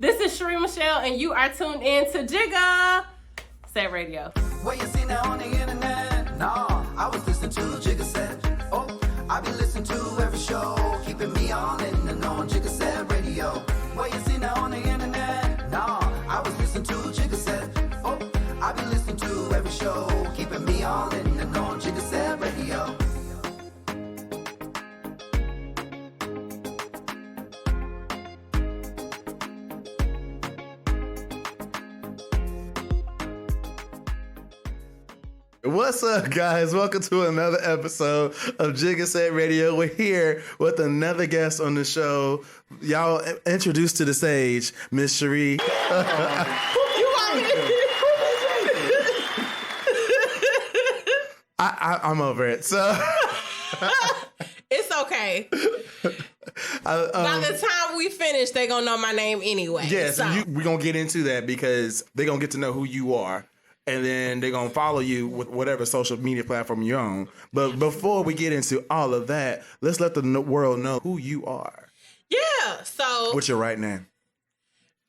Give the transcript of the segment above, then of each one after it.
This is Sheri Michele, and you are tuned in to Jigga Set Radio. What you see now on the internet? No, I was listening to Jigga Set. Oh, I be listening to every show, keeping me all in the know on Jigga Set Radio. What you see now on the internet? No, I was listening to Jigga Set. Oh, I be listening to every show, keeping me all in the know on Jigga Set Radio. What's up, guys? Welcome to another episode of Jigga Set Radio. We're here with another guest on the show. Y'all introduced to the stage, Miss Sheri. I'm over it. So it's okay. By the time we finish, they're going to know my name anyway. Yes, so. We're going to get into that because they're going to get to know who you are. And then they're going to follow you with whatever social media platform you're on. But before we get into all of that, let's let the world know who you are. Yeah, so... What's your right name?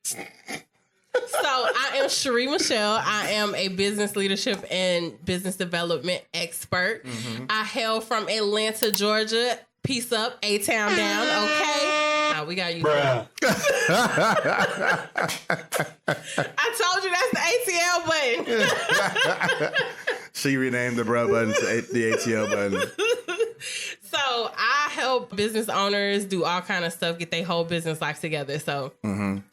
So I am Sheri Michele. I am a business leadership and business development expert. Mm-hmm. I hail from Atlanta, Georgia. Peace up, A-Town down, okay? Now we got you. I told you that's the ATL button. She renamed the bruh button to the ATL button. So I help business owners do all kind of stuff, get their whole business life together. So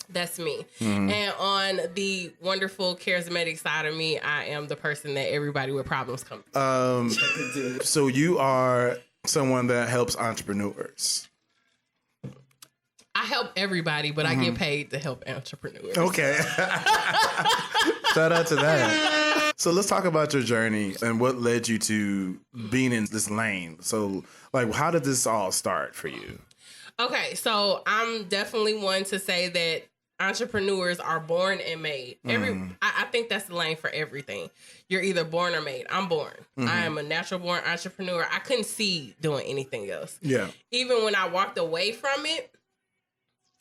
that's me. Mm-hmm. And on the wonderful, charismatic side of me, I am the person that everybody with problems come to. So you are someone that helps entrepreneurs. I help everybody, but I get paid to help entrepreneurs. Okay. Shout out to that. So let's talk about your journey and what led you to being in this lane. So, like, how did this all start for you? Okay, so I'm definitely one to say that entrepreneurs are born and made. I think that's the lane for everything. You're either born or made. I'm born. I am a natural born entrepreneur. I couldn't see doing anything else. Yeah. Even when I walked away from it,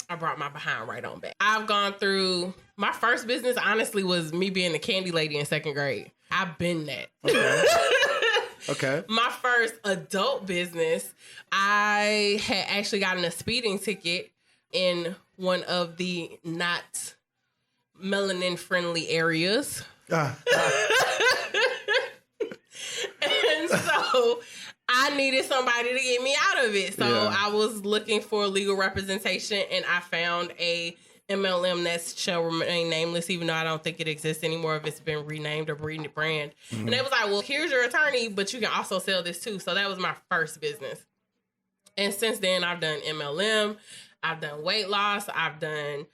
I brought my behind right on back. I've gone through, my first business, honestly, was me being a candy lady in second grade. I've been that. Okay. Okay. My first adult business, I had actually gotten a speeding ticket in one of the not melanin-friendly areas. And so I needed somebody to get me out of it. So I was looking for legal representation, and I found a MLM that shall remain nameless, even though I don't think it exists anymore if it's been renamed or brand. And they was like, well, here's your attorney, but you can also sell this too. So that was my first business. And since then, I've done MLM, I've done weight loss, I've done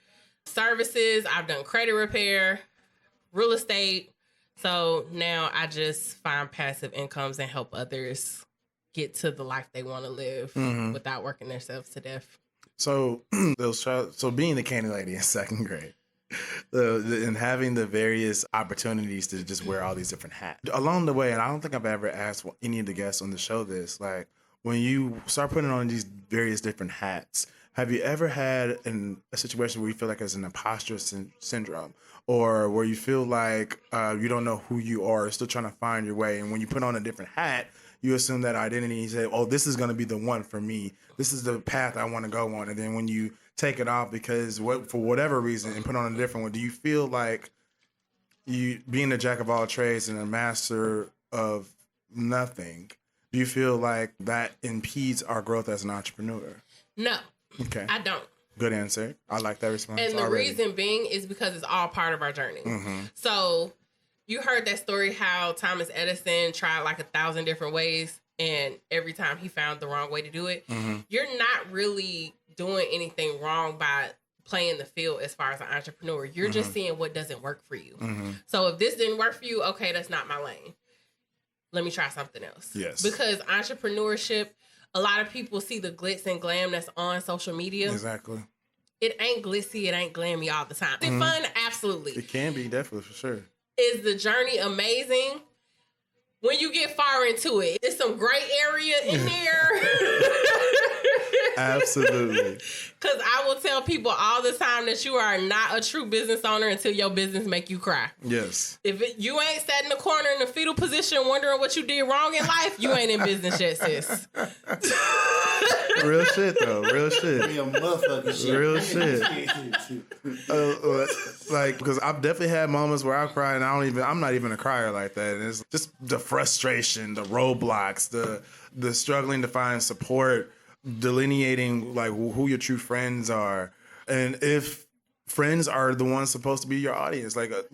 services, I've done credit repair, real estate. So now I just find passive incomes and help others get to the life they want to live without working themselves to death. So being the candy lady in second grade and having the various opportunities to just wear all these different hats. Along the way, and I don't think I've ever asked any of the guests on the show this, like when you start putting on these various different hats, have you ever had a situation where you feel like it's an imposter syndrome, or where you feel like you don't know who you are, still trying to find your way, and when you put on a different hat, you assume that identity, you say, oh, this is going to be the one for me. This is the path I want to go on. And then when you take it off because for whatever reason and put on a different one, do you feel like you being a jack of all trades and a master of nothing, do you feel like that impedes our growth as an entrepreneur? No. Okay. I don't. Good answer. I like that response. And the reason being is because it's all part of our journey. So you heard that story how Thomas Edison tried like 1,000 different ways, and every time he found the wrong way to do it. You're not really doing anything wrong by playing the field as far as an entrepreneur. You're just seeing what doesn't work for you. So if this didn't work for you, okay, that's not my lane. Let me try something else. Yes. Because entrepreneurship, a lot of people see the glitz and glam that's on social media. Exactly. It ain't glitzy, it ain't glammy all the time. Is it fun? Absolutely. It can be, definitely, for sure. Is the journey amazing? When you get far into it, there's some gray area in there. Absolutely. Because I will tell people all the time that you are not a true business owner until your business make you cry. Yes. If you ain't sat in the corner in the fetal position wondering what you did wrong in life, you ain't in business yet, sis. Real shit, though. Real shit. Real shit. Like, because I've definitely had moments where I cry and I'm not even a crier like that. And it's just the frustration, the roadblocks, the struggling to find support, delineating like who your true friends are. And if friends are the ones supposed to be your audience, like a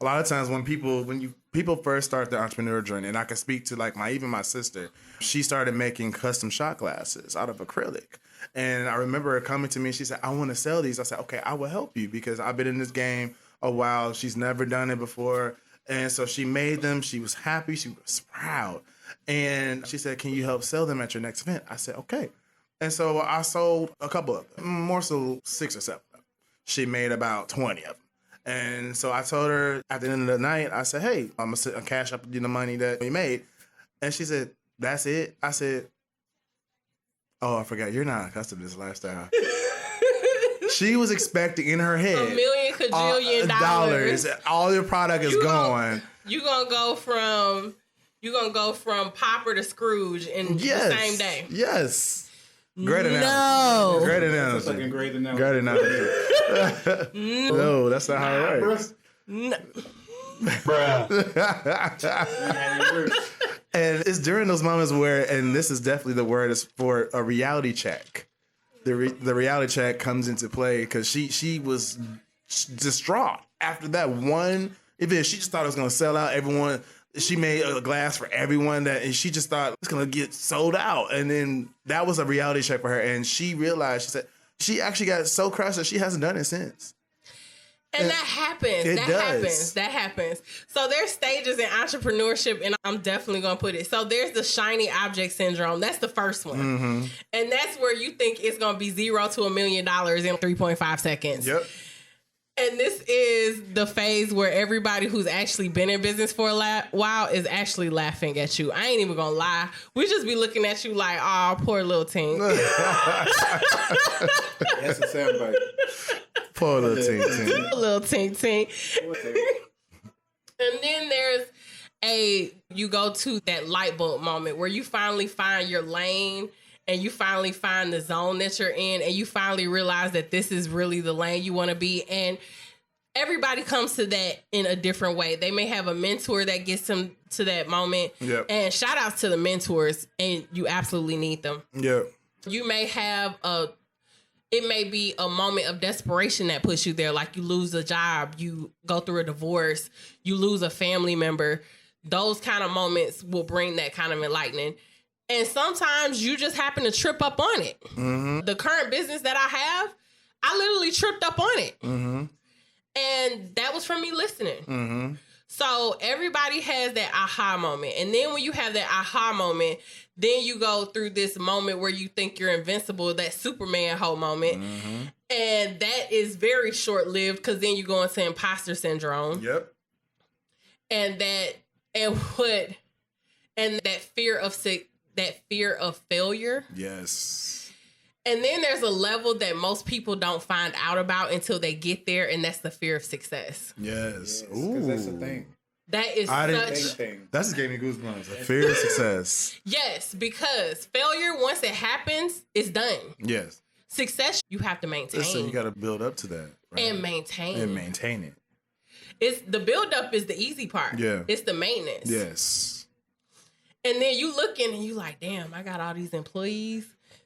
lot of times when people first start their entrepreneur journey, and I can speak to like my sister, she started making custom shot glasses out of acrylic. And I remember her coming to me, she said, I want to sell these. I said, okay, I will help you because I've been in this game a while. She's never done it before. And so she made them. She was happy. She was proud. And she said, can you help sell them at your next event? I said, okay. And so I sold a couple of them, more so 6 or 7 of them. She made about 20 of them. And so I told her at the end of the night, I said, hey, I'm going to cash up the money that we made. And she said, that's it? I said, oh, I forgot. You're not accustomed to this lifestyle. She was expecting in her head $1 million cajillion dollars. All your product is gone. You're going to go from Popper to Scrooge in the same day. Yes. Great analogy. Great analogy. That's fucking great analogy. Great analogy. No, that's not how it works. No. And it's during those moments where, and this is definitely the word, is for a reality check. The reality check comes into play because she was distraught after that one event. She just thought it was going to sell out. Everyone, she made a glass for everyone and she just thought it's going to get sold out. And then that was a reality check for her. And she realized, she said, she actually got so crushed that she hasn't done it since. And that happens. That happens. So there's stages in entrepreneurship, and I'm definitely going to put it. So there's the shiny object syndrome. That's the first one. Mm-hmm. And that's where you think it's going to be $0 to $1 million in 3.5 seconds. Yep. And this is the phase where everybody who's actually been in business for a while is actually laughing at you. I ain't even going to lie. We just be looking at you like, oh, poor little tink. That's a soundbite. Poor little tink. Little tink. And then there's you go to that light bulb moment where you finally find your lane and you finally find the zone that you're in and you finally realize that this is really the lane you want to be. And everybody comes to that in a different way. They may have a mentor that gets them to that moment. Yep. And shout outs to the mentors, and you absolutely need them. Yep. You may have it may be a moment of desperation that puts you there. Like you lose a job, you go through a divorce, you lose a family member. Those kind of moments will bring that kind of enlightening. And sometimes you just happen to trip up on it. Mm-hmm. The current business that I have, I literally tripped up on it. Mm-hmm. And that was from me listening. Mm-hmm. So everybody has that aha moment. And then when you have that aha moment, then you go through this moment where you think you're invincible, that Superman whole moment. Mm-hmm. And that is very short-lived because then you go into imposter syndrome. Yep. And that fear of failure. Yes. And then there's a level that most people don't find out about until they get there, and that's the fear of success. Yes. Because that's the thing. That is Thing. That just gave me goosebumps. The fear of success. Yes, because failure, once it happens, it's done. Yes. Success, you have to maintain. So you got to build up to that. Right? And maintain. it. It's the build up is the easy part. Yeah. It's the maintenance. Yes. And then you looking and you like, damn, I got all these employees.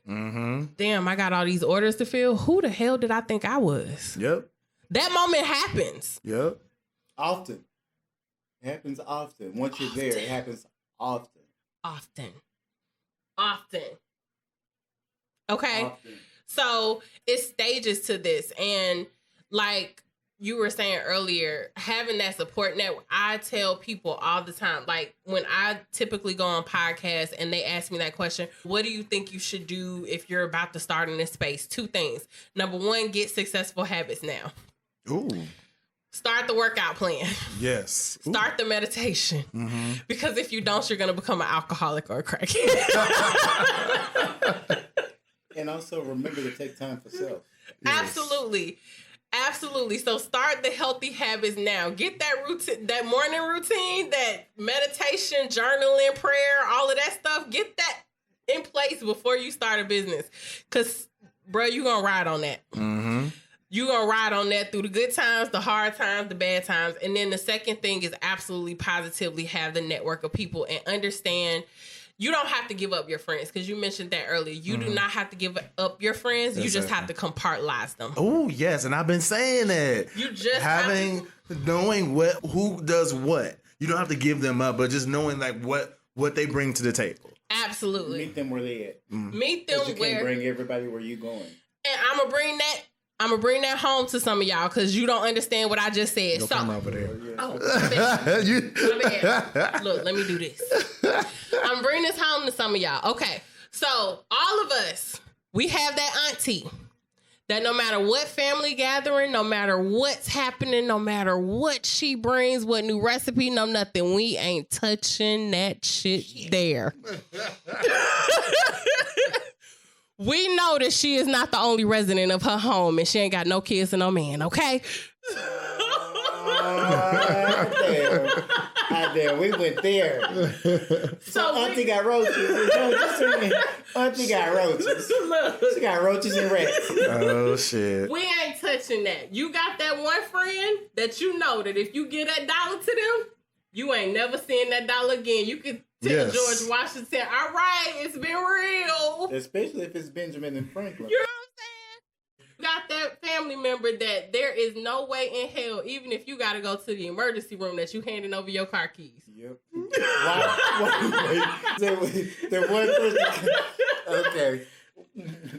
Mm-hmm. Damn, I got all these orders to fill. Who the hell did I think I was? Yep. That moment happens. Yep. Often. It happens often. Once you're there, it happens often. Often. Okay? Often. So it's stages to this. And like you were saying earlier, having that support network, I tell people all the time, like when I typically go on podcasts and they ask me that question, what do you think you should do if you're about to start in this space? 2 things. Number 1, get successful habits now. Ooh. Start the workout plan. Yes. Ooh. Start the meditation. Mm-hmm. Because if you don't, you're going to become an alcoholic or a crackhead. And also remember to take time for self. Absolutely. Absolutely. So start the healthy habits now. Get that routine, that morning routine, that meditation, journaling, prayer, all of that stuff. Get that in place before you start a business. Because, bro, you're going to ride on that. Mm-hmm. You're going to ride on that through the good times, the hard times, the bad times. And then the second thing is absolutely positively have the network of people and understand you don't have to give up your friends, because you mentioned that earlier. You do not have to give up your friends. You just have to compartmentalize them. Oh, yes. And I've been saying that. You just knowing who does what. You don't have to give them up, but just knowing like what they bring to the table. Absolutely. Meet them where they at. Meet them you can't bring everybody where you going. And I'm gonna bring that home to some of y'all, because you don't understand what I just said. Go come over there. Oh, my bad. Look, let me do this. I'm bringing this home to some of y'all. Okay, so all of us, we have that auntie that no matter what family gathering, no matter what's happening, no matter what she brings, what new recipe, no nothing, we ain't touching that shit there. We know that she is not the only resident of her home, and she ain't got no kids and no man, okay? Damn, we went there. So Auntie got roaches. Auntie got roaches. She got roaches and rats. Oh, shit. We ain't touching that. You got that one friend that you know that if you give that dollar to them, you ain't never seeing that dollar again. You can tell George Washington, all right, it's been real. Especially if it's Benjamin and Franklin. You know what I'm saying? You got that family member that there is no way in hell, even if you got to go to the emergency room, that you handing over your car keys. Yep. The one person. Okay.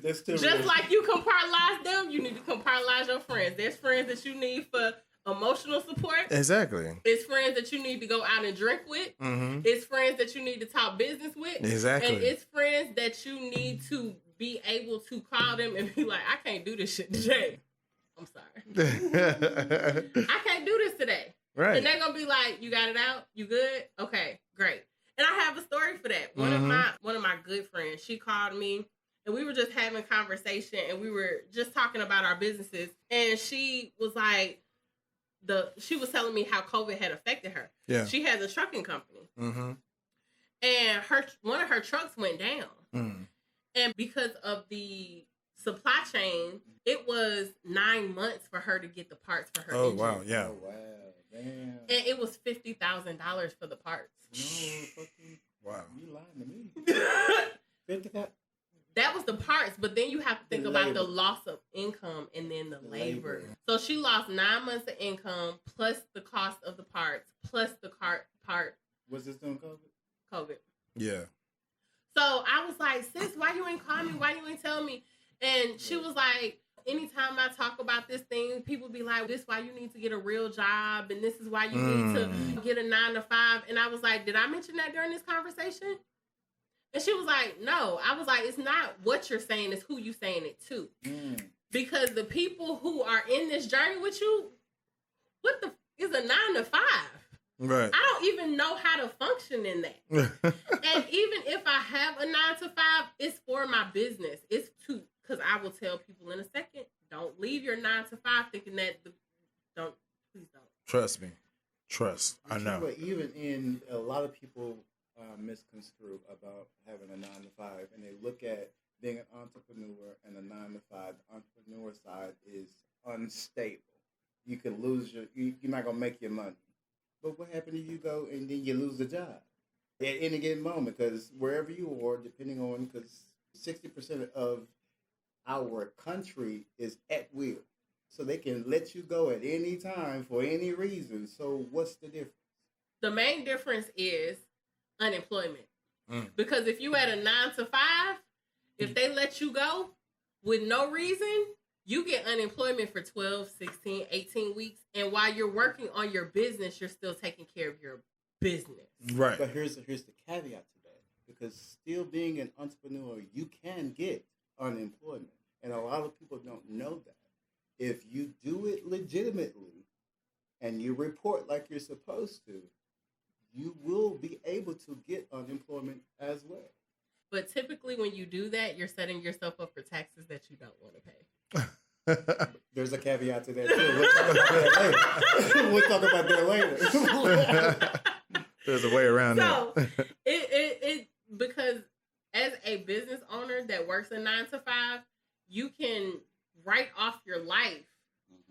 That's too Just real. like you compartmentalize them, you need to compartmentalize your friends. There's friends that you need for emotional support. Exactly. It's friends that you need to go out and drink with. Mm-hmm. It's friends that you need to talk business with. Exactly. And it's friends that you need to be able to call them and be like, I can't do this shit today. I'm sorry. I can't do this today. Right. And they're going to be like, you got it out? You good? Okay, great. And I have a story for that. One of my good friends, she called me and we were just having conversation and we were just talking about our businesses. And she was like, she was telling me how COVID had affected her. Yeah. She has a trucking company. Mm-hmm. And one of her trucks went down. Mm. And because of the supply chain, it was 9 months for her to get the parts for her engine. Wow, yeah. Oh, wow. Damn. And it was $50,000 for the parts. No, fucking. Wow. You lying to me. 50,000. That was the parts, but then you have to think about labor. the loss of income and then the labor. labor. So she lost 9 months of income plus the cost of the parts plus the part. Was this during COVID. Yeah. So I was like, sis, why you ain't call me? Why you ain't tell me? And she was like, anytime I talk about this thing, people be like, this is why you need to get a real job, and this is why you need to get a 9 to 5. And I was like, did I mention that during this conversation? And she was like, no. I was like, it's not what you're saying, it's who you saying it to. Because the people who are in this journey with you, what the is a 9 to 5? Right. I don't even know how to function in that. And even if I have a 9 to 5, it's for my business. It's to, because I will tell people in a second, don't leave your 9 to 5 thinking that, please don't. Trust me. Trust. I know. But even in a lot of people misconstrue about having a 9 to 5, and they look at being an entrepreneur and a 9 to 5. The entrepreneur side is unstable. You can lose you're not gonna make your money. But what happened if you go and then you lose the job at any given moment? Because wherever you are, depending on, because 60% of our country is at will. So they can let you go at any time for any reason. So what's the difference? The main difference is unemployment. Because if you had a 9 to 5, if they let you go with no reason, you get unemployment for 12, 16, 18 weeks. And while you're working on your business, you're still taking care of your business. Right. But here's the caveat to that. Because still being an entrepreneur, you can get unemployment. And a lot of people don't know that. If you do it legitimately and you report like you're supposed to, you will be able to get unemployment as well. But typically when you do that, you're setting yourself up for taxes that you don't want to pay. There's a caveat to that too. We'll talk about that later. There's a way around So that. it because as a business owner that works a 9 to 5, you can write off your life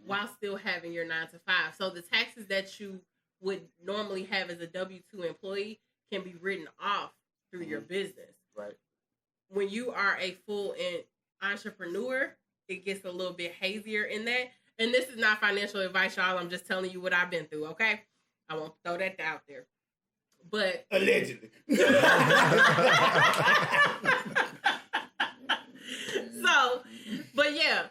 while still having your 9 to 5. So the taxes that you would normally have as a W-2 employee can be written off through your business. Right. When you are a full entrepreneur, it gets a little bit hazier in that. And this is not financial advice, y'all. I'm just telling you what I've been through, okay? I won't throw that out there. But Allegedly. So, but yeah,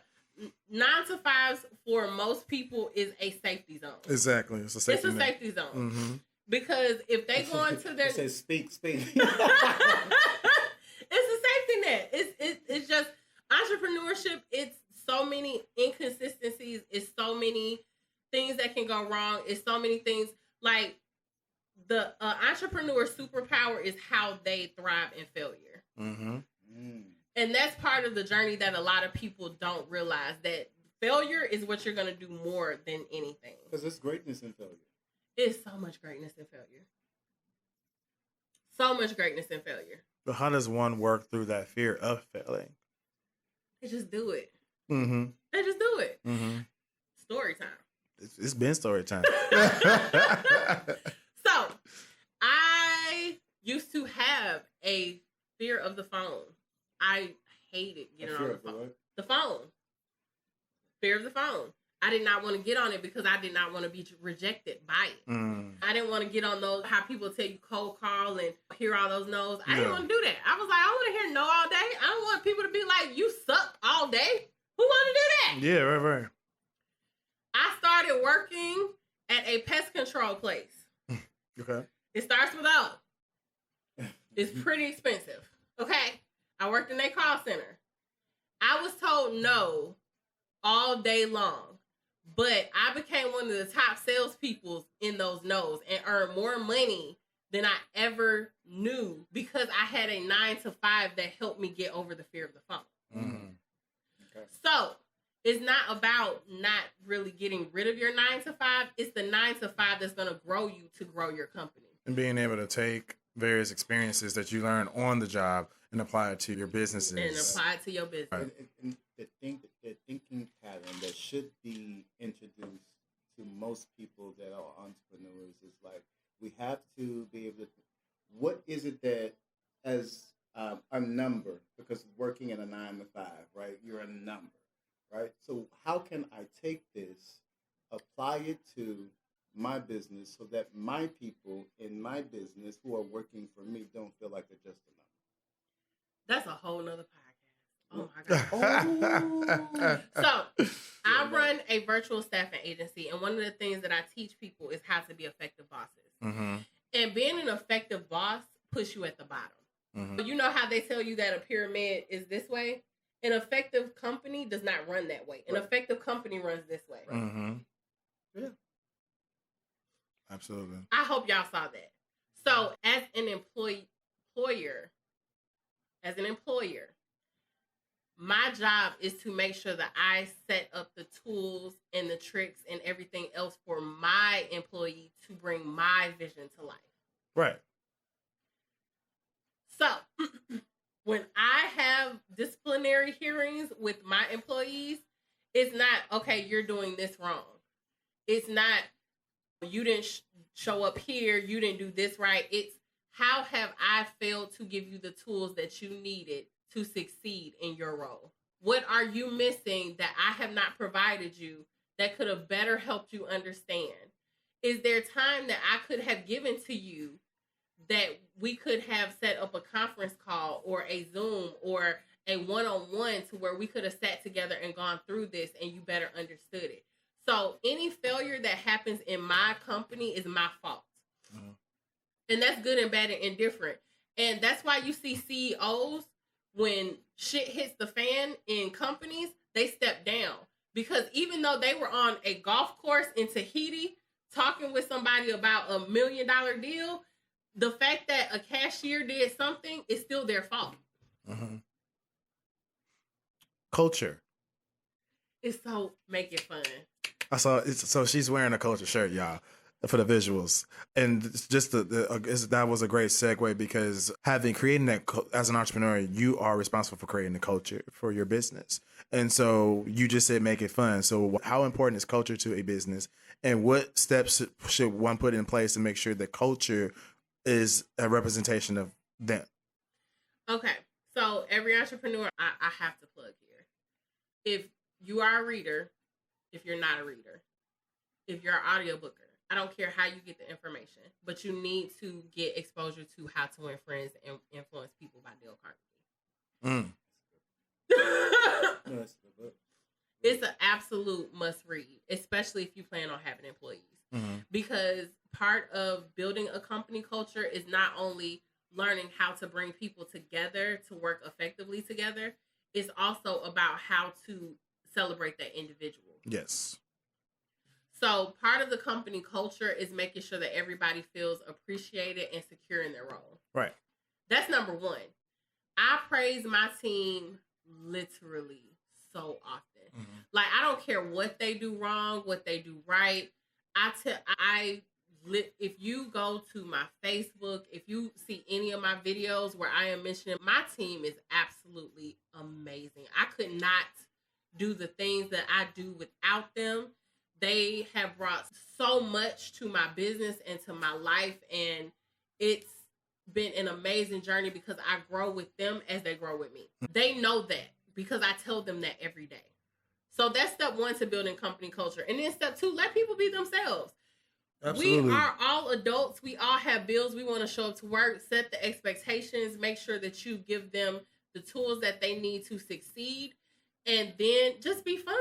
9 to 5s for most people is a safety zone. Exactly. It's a safety net. Safety zone. Mm-hmm. Because if they go into their... It says speak. It's a safety net. It's just entrepreneurship. It's so many inconsistencies. It's so many things that can go wrong. It's so many things. Like the entrepreneur superpower is how they thrive in failure. Mm-hmm. And that's part of the journey that a lot of people don't realize, that failure is what you're going to do more than anything. Because there's greatness in failure. It's so much greatness in failure. So much greatness in failure. But how does one work through that fear of failing? They just do it. Mm-hmm. They just do it. Mm-hmm. Story time. It's been story time. So, I used to have a fear of the phone. I hated getting on the phone. The phone. Fear of the phone. I did not want to get on it because I did not want to be rejected by it. I didn't want to get on those, how people tell you cold call and hear all those no's. I didn't want to do that. I was like, I want to hear no all day. I don't want people to be like, you suck all day. Who want to do that? Yeah, right. I started working at a pest control place. Okay. It starts with O. It's pretty expensive. Okay. I worked in a call center. I was told no all day long, but I became one of the top salespeople in those no's and earned more money than I ever knew because I had a 9 to 5 that helped me get over the fear of the phone. Mm-hmm. Okay. So it's not about not really getting rid of your 9 to 5. It's the 9 to 5 that's going to grow you to grow your company. And being able to take various experiences that you learn on the job and apply it to your businesses. And apply it to your business. Right. And the thinking pattern that should be introduced to most people that are entrepreneurs is like, we have to be able to, what is it that as a number, because working in a 9 to 5, right? You're a number, right? So how can I take this, apply it to my business so that my people in my business who are working for me don't feel like they're just a number? That's a whole nother podcast. Oh my God. So I run a virtual staffing agency, and one of the things that I teach people is how to be effective bosses. Mm-hmm. And being an effective boss puts you at the bottom. Mm-hmm. You know how they tell you that a pyramid is this way? An effective company does not run that way. An effective company runs this way. Mm-hmm. Yeah. Absolutely. I hope y'all saw that. So as an employer, my job is to make sure that I set up the tools and the tricks and everything else for my employee to bring my vision to life. Right. So when I have disciplinary hearings with my employees, it's not, okay, you're doing this wrong. It's not, you didn't show up here, you didn't do this right. It's, how have I failed to give you the tools that you needed to succeed in your role? What are you missing that I have not provided you that could have better helped you understand? Is there time that I could have given to you that we could have set up a conference call or a Zoom or a one-on-one to where we could have sat together and gone through this and you better understood it? So any failure that happens in my company is my fault. Mm-hmm. And that's good and bad and indifferent. And that's why you see CEOs, when shit hits the fan in companies, they step down. Because even though they were on a golf course in Tahiti talking with somebody about $1 million deal, the fact that a cashier did something is still their fault. Mm-hmm. Culture. It's so make it fun. I saw it's so she's wearing a culture shirt, y'all, for the visuals, and it's just that was a great segue because creating that as an entrepreneur, you are responsible for creating the culture for your business, and so you just said make it fun. So how important is culture to a business, and what steps should one put in place to make sure that culture is a representation of them? Okay, so every entrepreneur, I have to plug here. If you are a reader, if you're not a reader, if you're an audiobooker, I don't care how you get the information, but you need to get exposure to How to Win Friends and Influence People by Dale Carnegie. It's an absolute must read, especially if you plan on having employees. Mm-hmm. Because part of building a company culture is not only learning how to bring people together to work effectively together, it's also about how to celebrate that individual. Yes. So part of the company culture is making sure that everybody feels appreciated and secure in their role. Right. That's number one. I praise my team literally so often. Mm-hmm. Like, I don't care what they do wrong, what they do right. If you go to my Facebook, if you see any of my videos where I am mentioning, my team is absolutely amazing. I could not do the things that I do without them. They have brought so much to my business and to my life, and it's been an amazing journey because I grow with them as they grow with me. They know that because I tell them that every day. So that's step one to building company culture. And then step two, let people be themselves. Absolutely. We are all adults. We all have bills. We want to show up to work, set the expectations, make sure that you give them the tools that they need to succeed, and then just be fun.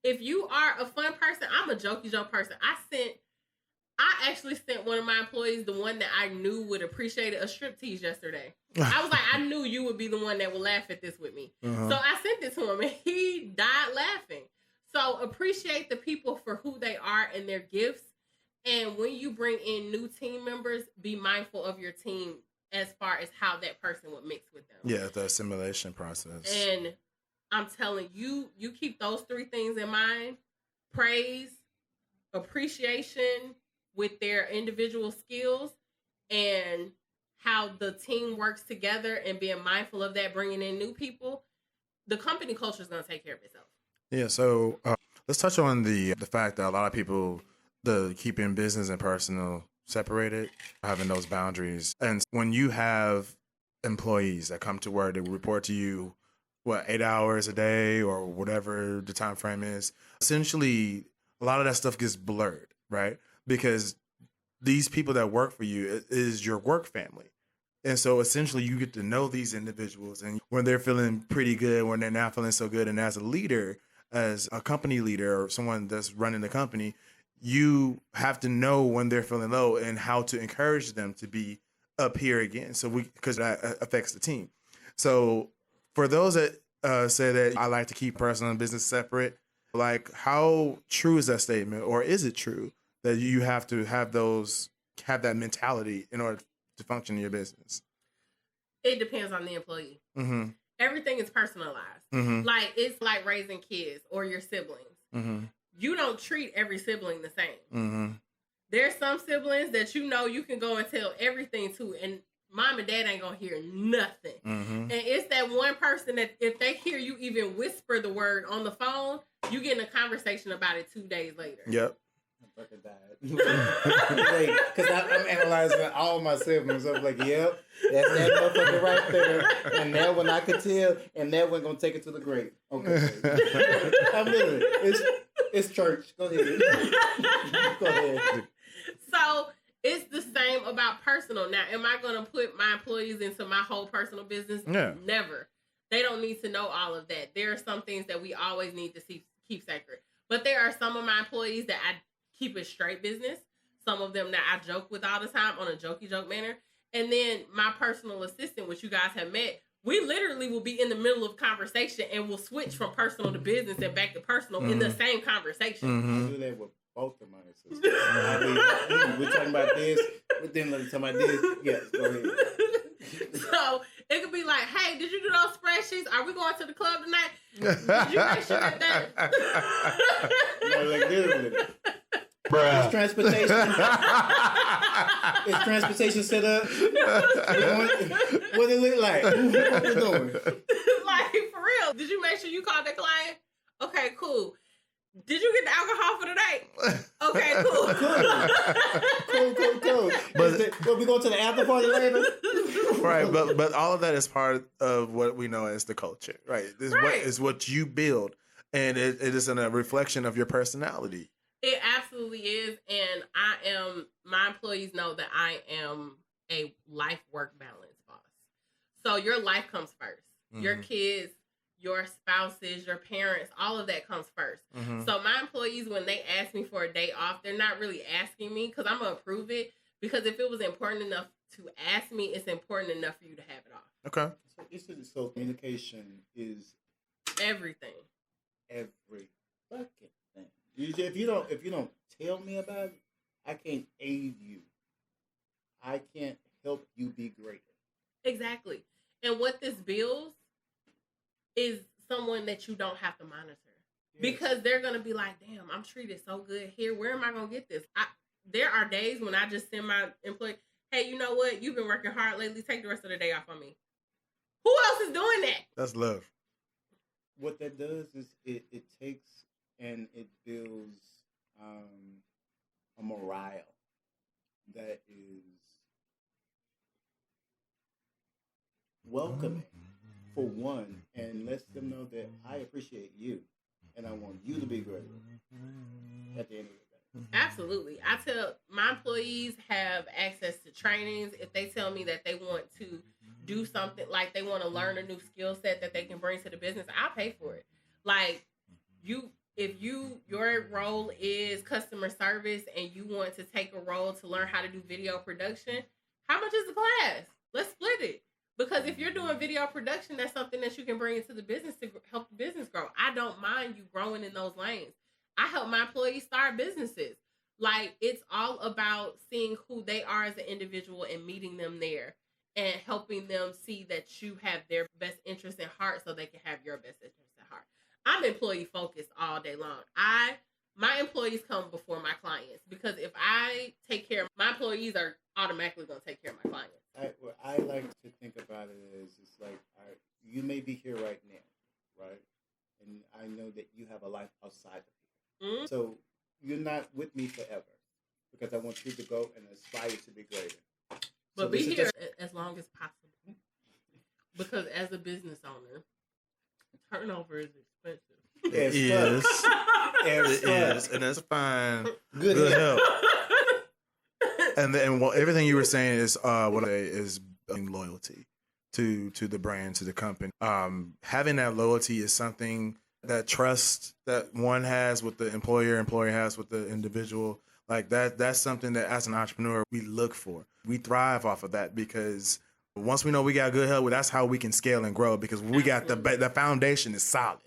If you are a fun person, I'm a jokey joke person. I actually sent one of my employees, the one that I knew would appreciate it, a striptease yesterday. I was like, I knew you would be the one that would laugh at this with me. Uh-huh. So I sent it to him, and he died laughing. So appreciate the people for who they are and their gifts. And when you bring in new team members, be mindful of your team as far as how that person would mix with them. Yeah, the assimilation process. And I'm telling you, you keep those three things in mind: praise, appreciation with their individual skills, and how the team works together, and being mindful of that, bringing in new people. The company culture is going to take care of itself. Yeah, so let's touch on the fact that a lot of people, keeping business and personal separated, having those boundaries. And when you have employees that come to work, that report to you, 8 hours a day or whatever the time frame is, essentially a lot of that stuff gets blurred, right? Because these people that work for you is your work family. And so essentially you get to know these individuals, and when they're feeling pretty good, when they're not feeling so good. And as a leader, as a company leader or someone that's running the company, you have to know when they're feeling low and how to encourage them to be up here again. So because that affects the team. So for those that say that I like to keep personal and business separate, like, how true is that statement, or is it true that you have to have that mentality in order to function in your business? It depends on the employee. Mm-hmm. Everything is personalized. Mm-hmm. Like, it's like raising kids or your siblings. Mm-hmm. You don't treat every sibling the same. Mm-hmm. There's some siblings that you can go and tell everything to, and mom and dad ain't gonna hear nothing. Mm-hmm. And it's that one person that if they hear you even whisper the word on the phone, you get in a conversation about it 2 days later. Yep. I fucking died. Because I'm analyzing all my siblings. I'm like, yep, that's that motherfucker right there. And that one I could tell, and that one gonna take it to the grave. Okay. I'm literally, it's church. Go ahead. Go ahead. So it's the same about personal. Now, am I going to put my employees into my whole personal business? Yeah. Never. They don't need to know all of that. There are some things that we always need to keep sacred. But there are some of my employees that I keep it straight business. Some of them that I joke with all the time on a jokey joke manner. And then my personal assistant, which you guys have met, we literally will be in the middle of conversation and we'll switch from personal to business and back to personal in the same conversation. Mm-hmm. I do that with both of my assistants. We're talking about this, but then let's talk about this. Yes, go ahead. So it could be like, hey, did you do those spreadsheets? Are we going to the club tonight? Did you make sure that? No, like literally. Is transportation? Is transportation set up? What it look like? What we doing? Like, for real. Did you make sure you called the client? Okay, cool. Did you get the alcohol for the night? Okay, cool. Cool. But we go to the after party later? Right, but all of that is part of what we know as the culture, right? This is what you build, and it is a reflection of your personality. It absolutely is, and my employees know that I am a life-work balance boss. So your life comes first. Mm-hmm. Your kids, your spouses, your parents, all of that comes first. Mm-hmm. So my employees, when they ask me for a day off, they're not really asking me because I'm going to approve it. Because if it was important enough to ask me, it's important enough for you to have it off. Okay. So communication is everything. Every fucking thing. If you don't tell me about it, I can't aid you. I can't help you be greater. Exactly. And what this builds is someone that you don't have to monitor. Yes. Because they're going to be like, damn, I'm treated so good here. Where am I going to get this? There are days when I just send my employee, hey, you know what? You've been working hard lately. Take the rest of the day off on me. Who else is doing that? That's love. What that does is it takes and it builds a morale that is welcoming for one, and lets them know that I appreciate you and I want you to be great at the end of the day. Absolutely. I tell my employees have access to trainings. If they tell me that they want to do something, like they want to learn a new skill set that they can bring to the business, I'll pay for it. Like if your role is customer service and you want to take a role to learn how to do video production, how much is the class? Let's split it. Because if you're doing video production, that's something that you can bring into the business to help the business grow. I don't mind you growing in those lanes. I help my employees start businesses. Like, it's all about seeing who they are as an individual and meeting them there and helping them see that you have their best interest at heart so they can have your best interest at heart. I'm employee focused all day long. My employees come before my clients because if I take care of my employees, are automatically going to take care of my clients. What I like to think about it is, it's like, you may be here right now, right? And I know that you have a life outside of here. Mm-hmm. So you're not with me forever because I want you to go and aspire to be greater. But so be here as long as possible. Because as a business owner, turnover is expensive. It is. It is. And that's fine. Good help. And everything you were saying is loyalty to the brand, to the company. Having that loyalty is something, that trust that one has with the employer has with the individual. Like that's something that as an entrepreneur we look for. We thrive off of that because once we know we got good help, that's how we can scale and grow because we got the foundation is solid.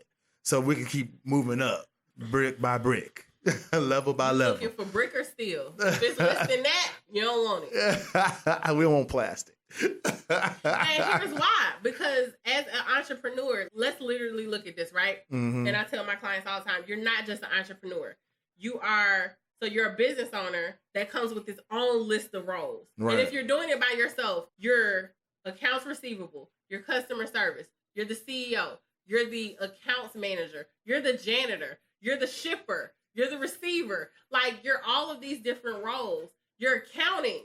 So we can keep moving up brick by brick. Level by level. Looking for brick or steel. If it's less than that, you don't want it. We want plastic. And here's why. Because as an entrepreneur, let's literally look at this, right? Mm-hmm. And I tell my clients all the time, you're not just an entrepreneur. You're a business owner that comes with its own list of roles. Right. And if you're doing it by yourself, you're accounts receivable, you're customer service, you're the CEO, you're the accounts manager, you're the janitor, you're the shipper, you're the receiver. Like, you're all of these different roles. You're accounting,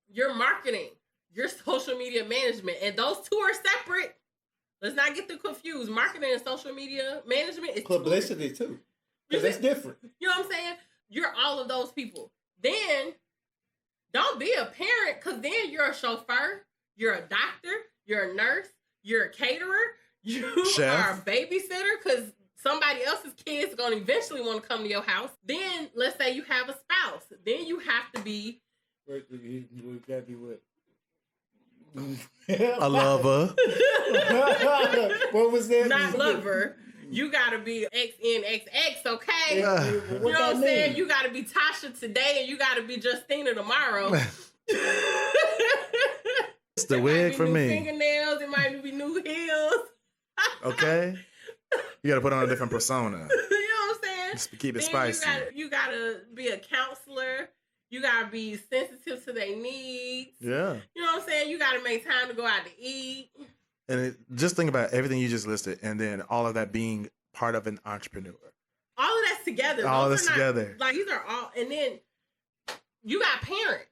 you're marketing, you're social media management. And those two are separate. Let's not get them confused. Marketing and social media management is publicity too. Because it's different. You know what I'm saying? You're all of those people. Then don't be a parent, because then you're a chauffeur, you're a doctor, you're a nurse, you're a caterer, you Chef. Are a babysitter, because somebody else's kids are going to eventually want to come to your house. Then, let's say you have a spouse. Then you have to be... You got to be what? A lover. What was that? Not lover. You got to be XNXX, okay? Yeah. You know what I'm saying? You got to be Tasha today and you got to be Justina tomorrow. It's the wig for new me. Fingernails. It might be new heels. Okay. You got to put on a different persona. You know what I'm saying? Just keep it Then spicy. You gotta be a counselor. You gotta be sensitive to their needs. Yeah. You know what I'm saying? You gotta make time to go out to eat. And just think about everything you just listed, and then all of that being part of an entrepreneur. All of that's together. All Those that's are not- together. Like these are all, and then you got parents.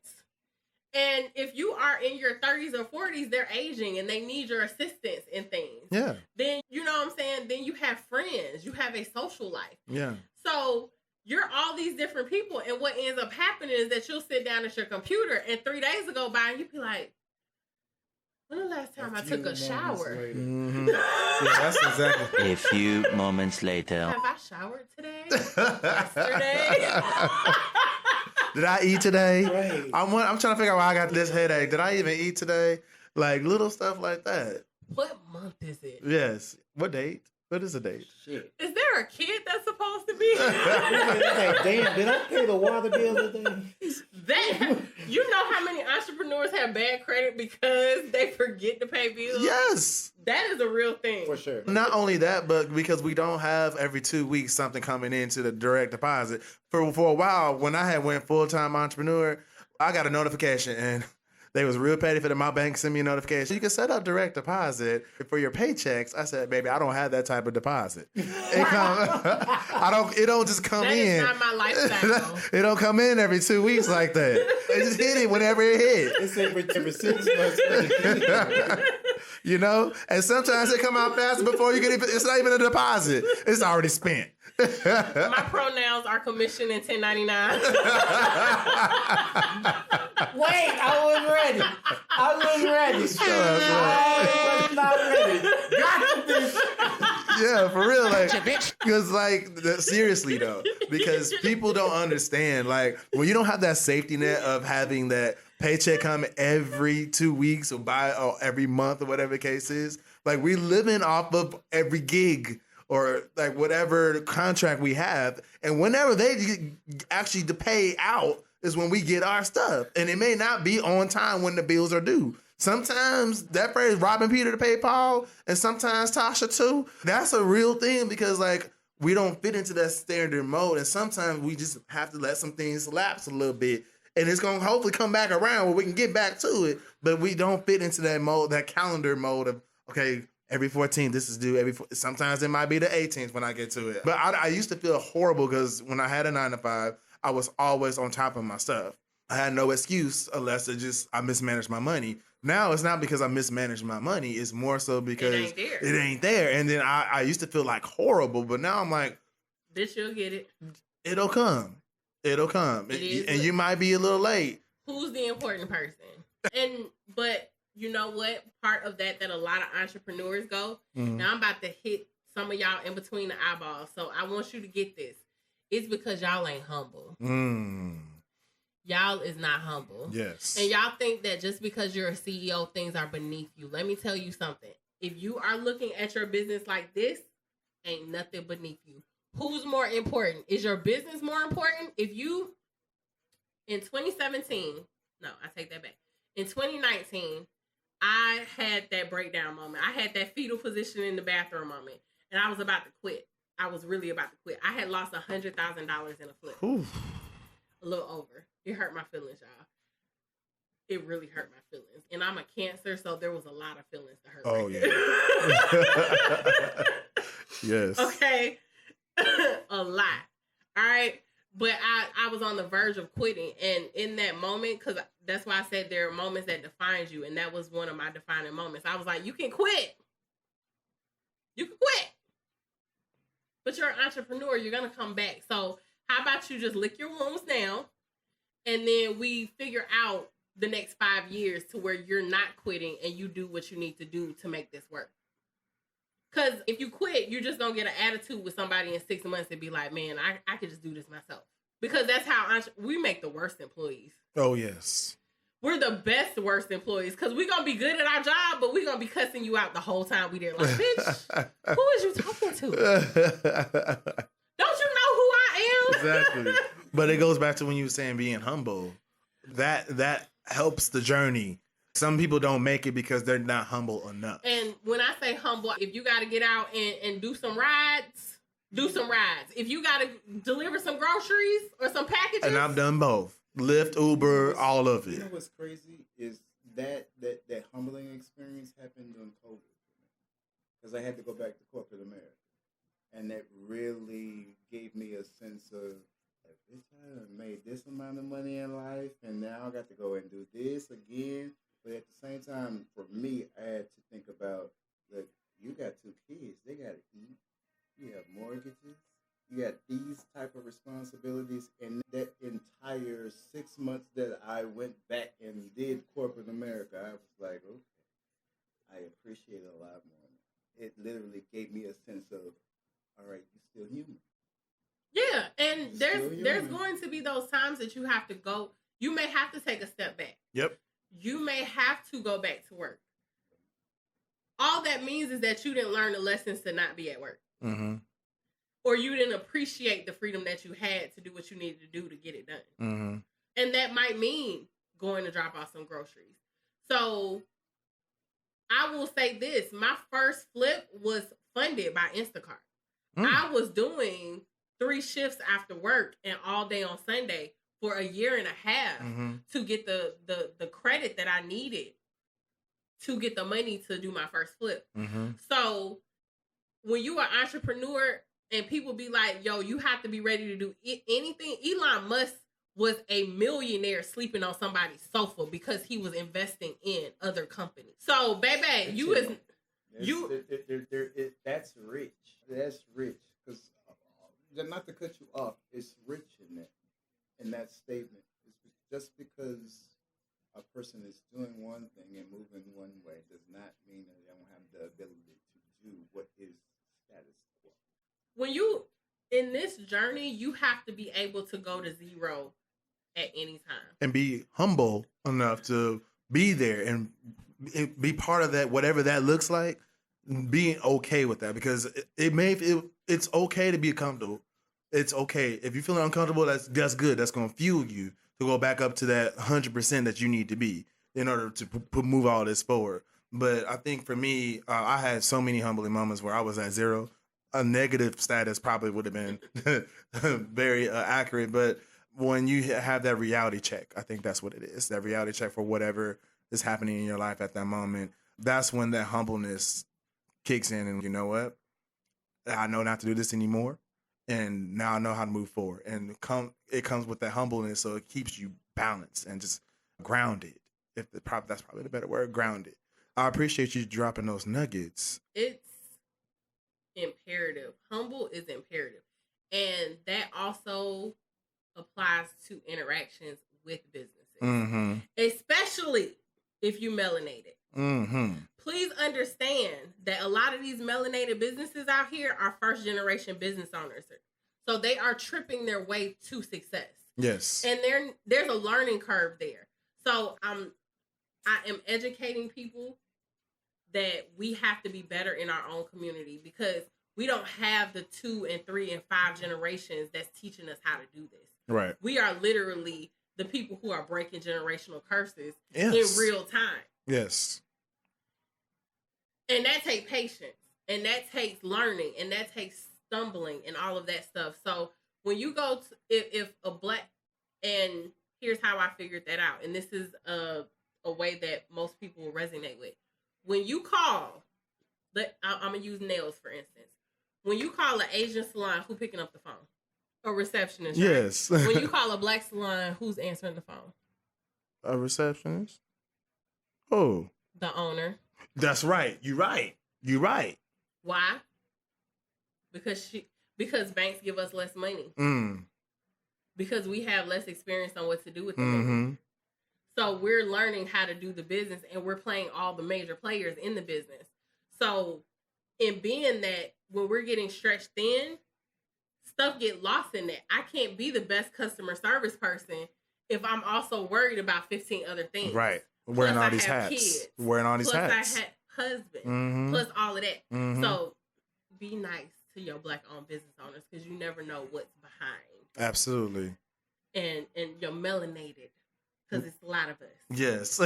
And if you are in your 30s or 40s, they're aging and they need your assistance in things. Yeah. Then, you know what I'm saying? Then you have friends. You have a social life. Yeah. So you're all these different people. And what ends up happening is that you'll sit down at your computer and 3 days will go by and you'll be like, when the last time I took a shower? Mm-hmm. Yeah, that's exactly. A few moments later. Have I showered today? Yesterday? Did I eat today? Right. I'm trying to figure out why I got this headache. Did I even eat today? Like little stuff like that. What month is it? Yes. What date? What is the date? Shit. Is there a kid that's supposed to be? Like, damn, did I pay the water bill today? That, you know how many entrepreneurs have bad credit because they forget to pay bills? Yes. That is a real thing. For sure. Not only that, but because we don't have every 2 weeks something coming into the direct deposit. For a while, when I had went full-time entrepreneur, I got a notification and they was real petty for my bank sent me a notification. You can set up direct deposit for your paychecks. I said, baby, I don't have that type of deposit. It don't just come That in. is not my lifestyle. It don't come in every 2 weeks like that. It just hit it whenever it hit. It's every 6 months. You know? And sometimes it come out faster before you get it. It's not even a deposit. It's already spent. My pronouns are commission and 1099. Wait, I wasn't ready. I wasn't ready. I was not ready. Got this. Yeah, for real. Like, because seriously though, because people don't understand. Like, when you don't have that safety net of having that paycheck come every 2 weeks or every month or whatever the case is, like we living off of every gig or like whatever contract we have, and whenever they actually to pay out is when we get our stuff, and it may not be on time when the bills are due. Sometimes that phrase robbing Peter to pay Paul, and sometimes Tasha too. That's a real thing because like we don't fit into that standard mode, and sometimes we just have to let some things lapse a little bit, and it's gonna hopefully come back around where we can get back to it. But we don't fit into that mode, that calendar mode of okay. Every 14th, this is due. Sometimes it might be the 18th when I get to it. But I used to feel horrible because when I had a 9 to 5, I was always on top of my stuff. I had no excuse unless I mismanaged my money. Now it's not because I mismanaged my money. It's more so because it ain't there. And then I used to feel like horrible, but now I'm like, Bitch, you'll get it. It'll come. It'll come. And you might be a little late. Who's the important person? But you know what? Part of that a lot of entrepreneurs go. Now I'm about to hit some of y'all in between the eyeballs. So I want you to get this. It's because y'all ain't humble. Y'all is not humble. Yes. And y'all think that just because you're a CEO, things are beneath you. Let me tell you something. If you are looking at your business like this, ain't nothing beneath you. Who's more important? Is your business more important? If you, in 2017, no, I take that back. In 2019, I had that breakdown moment. I had that fetal position in the bathroom moment. And I was about to quit. I was really about to quit. I had lost $100,000 in a flip. Oof. A little over. It hurt my feelings, y'all. It really hurt my feelings. And I'm a Cancer, so there was a lot of feelings to hurt. Oh, right yeah. Yes. Okay. A lot. All right. But I was on the verge of quitting. And in that moment, because that's why I said there are moments that define you. And that was one of my defining moments. I was like, you can quit. You can quit. But you're an entrepreneur. You're going to come back. So how about you just lick your wounds now? And then we figure out the next 5 years to where you're not quitting and you do what you need to do to make this work. Because if you quit, you're just going to get an attitude with somebody in 6 months and be like, man, I could just do this myself. Because that's how we make the worst employees. Oh, yes. We're the best worst employees because we're going to be good at our job, but we're going to be cussing you out the whole time we there. Like, bitch, who is you talking to? Don't you know who I am? Exactly. But it goes back to when you were saying being humble. That helps the journey Some people don't make it because they're not humble enough. And when I say humble, if you got to get out and do some rides, do some rides. If you got to deliver some groceries or some packages. And I've done both. Lyft, Uber, all of it. You know what's crazy is that humbling experience happened during COVID because I had to go back to corporate America, and that really gave me a sense of, like, bitch, I done made this amount of money in life, and now I got to go and do this again. But at the same time, for me, I had to think about, look, you got 2 kids, they got to eat, you have mortgages. You got these type of responsibilities, and that entire 6 months that I went back and did corporate America, I was like, okay, I appreciate it a lot more. It literally gave me a sense of, all right, you're still human. Yeah, and there's going to be those times that you have to go. You may have to take a step back. Yep. You may have to go back to work. All that means is that you didn't learn the lessons to not be at work. Mm-hmm. Or you didn't appreciate the freedom that you had to do what you needed to do to get it done. Mm-hmm. And that might mean going to drop off some groceries. So I will say this. My first flip was funded by Instacart. I was doing 3 shifts after work and all day on Sunday for a year and a half to get the credit that I needed to get the money to do my first flip. So when you are an entrepreneur and people be like, yo, you have to be ready to do anything. Elon Musk was a millionaire sleeping on somebody's sofa because he was investing in other companies. So, baby, that's rich. That's rich. Because not to cut you off, it's rich in that statement. It's just because a person is doing one thing and moving one way does not mean that they don't have the ability to do what is status quo. When you in this journey, you have to be able to go to zero at any time and be humble enough to be there and be part of that, whatever that looks like. Being okay with that, because it's okay to be comfortable. It's okay if you're feeling uncomfortable. That's good. That's going to fuel you to go back up to that 100% that you need to be in order to move all this forward. But I think for me, I had so many humbling moments where I was at zero. A negative status probably would have been very accurate. But when you have that reality check, I think that's what it is. That reality check for whatever is happening in your life at that moment. That's when that humbleness kicks in, and you know what? I know not to do this anymore, and now I know how to move forward. And it comes with that humbleness, so it keeps you balanced and just grounded. That's probably the better word, grounded. I appreciate you dropping those nuggets. It's imperative. Humble is imperative, and that also applies to interactions with businesses, especially if you melanated. Please understand that a lot of these melanated businesses out here are first generation business owners. So they are tripping their way to success. Yes. And there's a learning curve there. So I am educating people that we have to be better in our own community, because we don't have the 2 and 3 and 5 generations that's teaching us how to do this. Right. We are literally the people who are breaking generational curses in real time. Yes. And that takes patience, and that takes learning, and that takes stumbling and all of that stuff. So when you go to, if a black, and here's how I figured that out, and this is a way that most people will resonate with. When you call, I'm going to use nails, for instance. When you call an Asian salon, who picking up the phone? A receptionist. Yes. Right? When you call a black salon, who's answering the phone? A receptionist. Oh. The owner. That's right. You're right. Why? Because banks give us less money. Because we have less experience on what to do with the money. So we're learning how to do the business, and we're playing all the major players in the business. So in being that, when we're getting stretched thin, stuff get lost in that. I can't be the best customer service person if I'm also worried about 15 other things. Right. Wearing plus all these hats. Kids. Wearing all these plus hats. I had husband. Plus all of that. So be nice to your black-owned business owners, because you never know what's behind. Absolutely. And you're melanated, because it's a lot of us. Yes.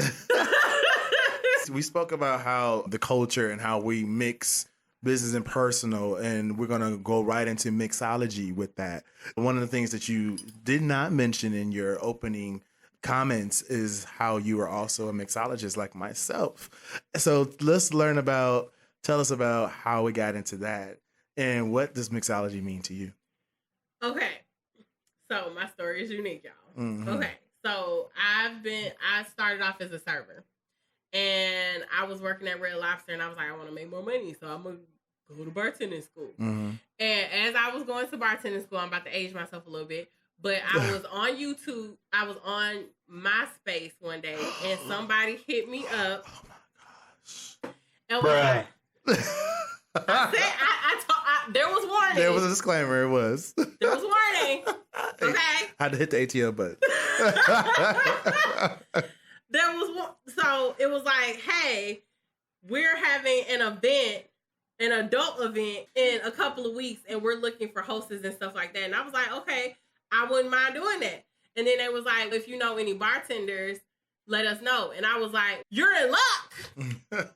We spoke about how the culture and how we mix business and personal, and we're going to go right into mixology with that. One of the things that you did not mention in your opening comments is how you are also a mixologist like myself. So tell us about how we got into that and what does mixology mean to you? Okay. So my story is unique, y'all. Mm-hmm. Okay. So I started off as a server and I was working at Red Lobster and I was like, I want to make more money. So I'm going to go to bartending school. Mm-hmm. And as I was going to bartending school, I'm about to age myself a little bit, but I was on YouTube. I was on MySpace one day and somebody hit me up. Oh my gosh. And was like, there was warning. There was a disclaimer. It was. There was warning. Okay. I had to hit the ATL button. So it was like, hey, we're having an adult event in a couple of weeks, and we're looking for hostess and stuff like that. And I was like, okay, I wouldn't mind doing that. And then they was like, if you know any bartenders, let us know. And I was like, you're in luck.